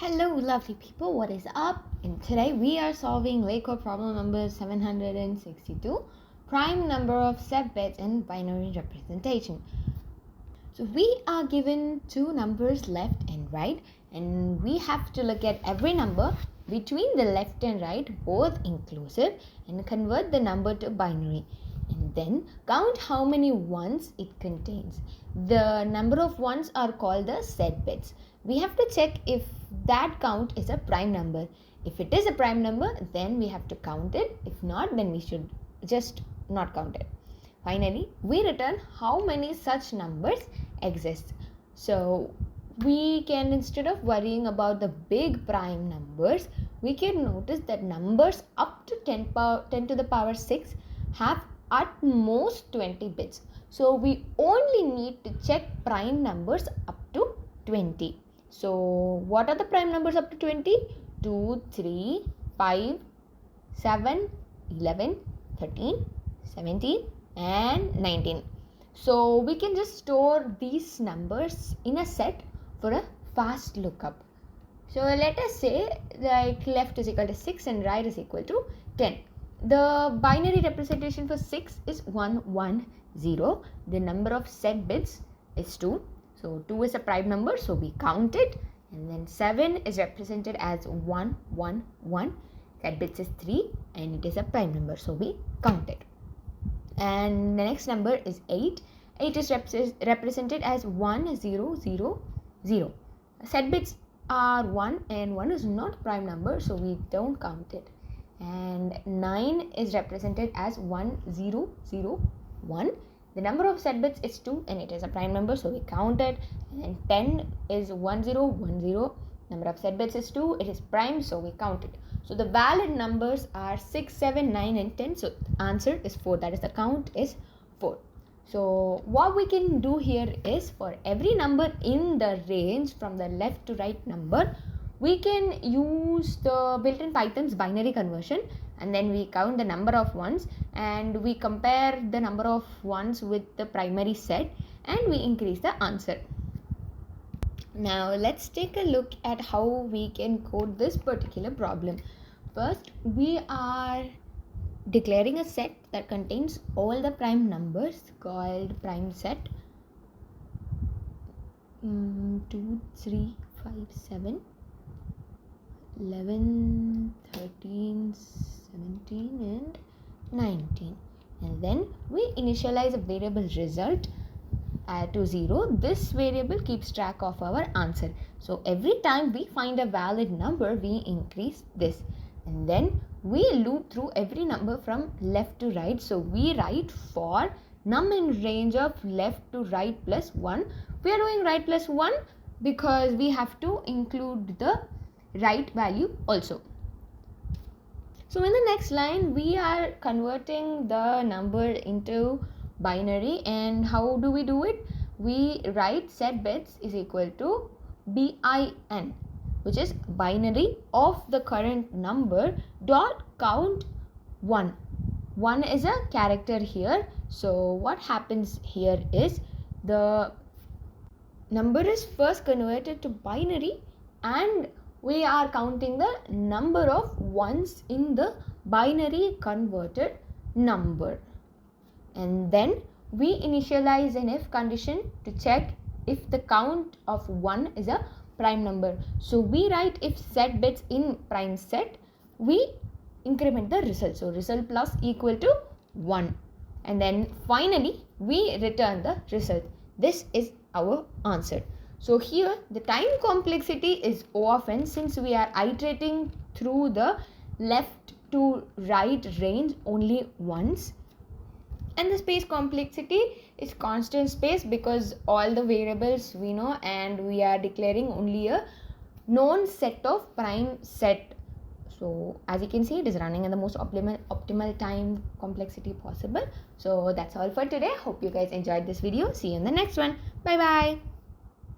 Hello lovely people, what is up? And today we are solving Leetcode problem number 762, prime number of set bits in binary representation. So we are given two numbers left and right, and we have to look at every number between the left and right, both inclusive, and convert the number to binary. And then count how many ones it contains. The number of ones are called the set bits. We have to check if that count is a prime number. If it is a prime number, then we have to count it. If not, then we should just not count it. Finally, we return how many such numbers exist. So we can, instead of worrying about the big prime numbers, we can notice that numbers up to 10 to the power 6 have at most 20 bits. So we only need to check prime numbers up to 20. So what are the prime numbers up to 20? 2, 3, 5, 7, 11, 13, 17 and 19. So we can just store these numbers in a set for a fast lookup. So let us say like left is equal to 6 and right is equal to 10. The binary representation for 6 is 1, 1, 0. The number of set bits is 2. So 2 is a prime number, so we count it. And then 7 is represented as 1, 1, 1. Set bits is 3 and it is a prime number, so we count it. And the next number is 8. 8 is represented as 1, 0, 0, 0. Set bits are 1 and 1 is not prime number, so we don't count it. And 9 is represented as 1, 0, 0, 1. The number of set bits is 2 and it is a prime number, so we count it. And 10 is 10, 10. Number of set bits is 2, it is prime, so we count it. So the valid numbers are 6, 7, 9 and 10. So the answer is 4. That is, the count is 4. So what we can do here is, for every number in the range from the left to right number, we can use the built-in Python's binary conversion, and then we count the number of ones and we compare the number of ones with the primary set and we increase the answer. Now let's take a look at how we can code this particular problem. First, we are declaring a set that contains all the prime numbers called prime set. 2, 3, 5, 7, 11, 13, 17 and 19. And then we initialize a variable result to 0. This variable keeps track of our answer. So every time we find a valid number, we increase this. And then we loop through every number from left to right. So we write for num in range of left to right plus 1. We are doing right plus 1 because we have to include the right value also. So in the next line, we are converting the number into binary. And how do we do it? We write set bits is equal to bin, which is binary of the current number dot count 1. 1 is a character here. So what happens here is, the number is first converted to binary and we are counting the number of ones in the binary converted number. And then we initialize an if condition to check if the count of 1 is a prime number. So we write if set bits in prime set, we increment the result. So result plus equal to 1. And then finally we return the result. This is our answer. So here the time complexity is O of n, since we are iterating through the left to right range only once. And the space complexity is constant space because all the variables we know and we are declaring only a known set of prime set. So as you can see, it is running in the most optimal time complexity possible. So that's all for today. Hope you guys enjoyed this video. See you in the next one. Bye bye.